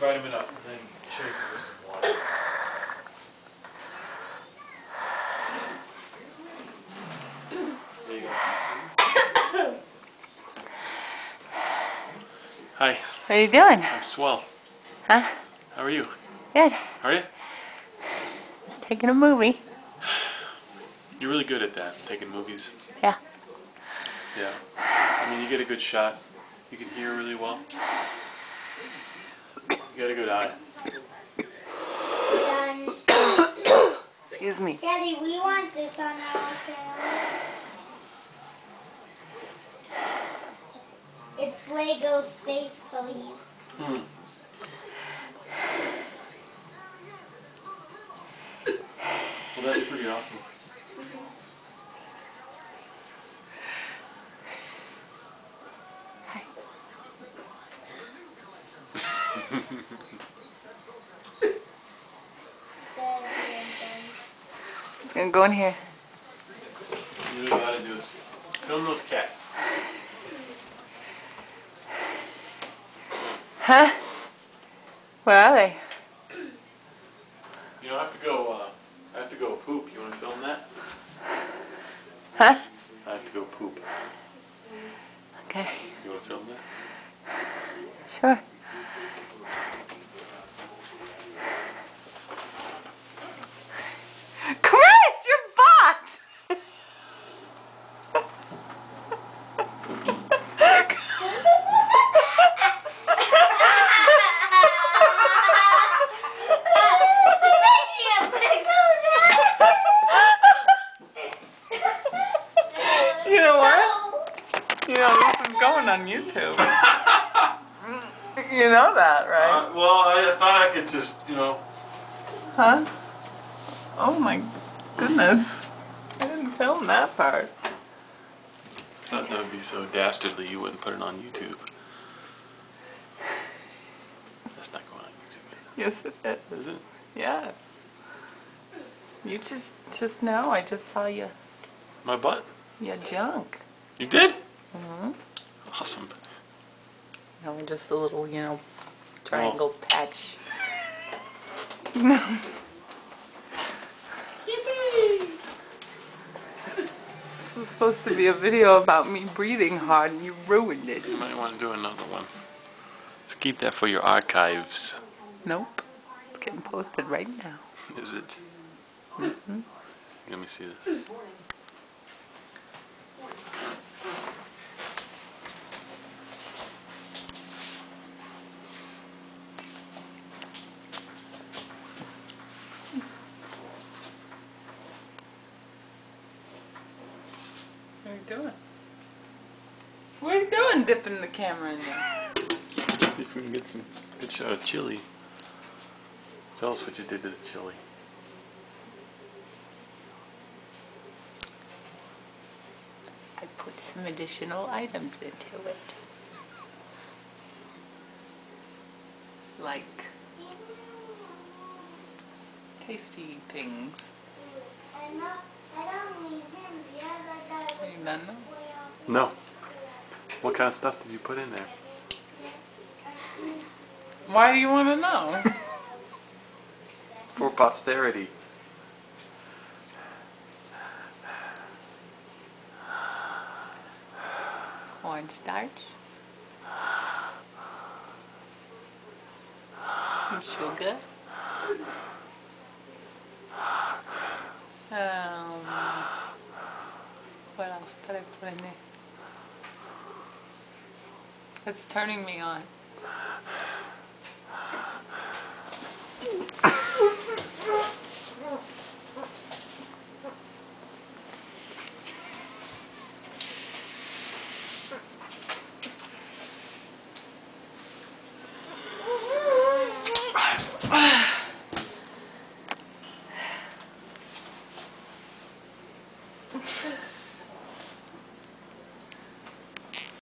vitamin up and then chase it with some water. There you go. Hi. What are you doing? I'm swell. Huh? How are you? Good. Are you? Just taking a movie. You're really good at that, taking movies. Yeah. Yeah. I mean, you get a good shot. You can hear really well. You got a good eye. Excuse me. Daddy, we want this on our channel. It's Lego Space Police. Well, that's pretty awesome. Hi. It's gonna go in here. You know what you gotta do is film those cats. Huh? Where are they? You know, I have to go poop. You wanna film that? Huh? I have to go poop. Okay. You wanna film that? Sure. Chris, your butt! You know what? You know this is going on YouTube. You know that, right? Well, I thought I could just, you know. Huh? Oh my goodness. I didn't film that part. I thought that would be so dastardly you wouldn't put it on YouTube. That's not going on YouTube, Yes, it is. is it? Is it? Yeah. You just know. I just saw you. My butt? Your junk. You did? Mm-hmm. Awesome. No, just a little, triangle patch. This was supposed to be a video about me breathing hard, and you ruined it. You might want to do another one. Keep that for your archives. Nope. It's getting posted right now. Is it? Mm-hmm. Let me see this. What are you doing? What are you doing, dipping the camera in there? See if we can get some good shot of chili. Tell us what you did to the chili. I put some additional items into it. Like tasty things. I don't need him. The other guy Are you done now? No. What kind of stuff did you put in there? Why do you want to know? For posterity. Cornstarch. Some sugar. What else did I put in there? It's turning me on.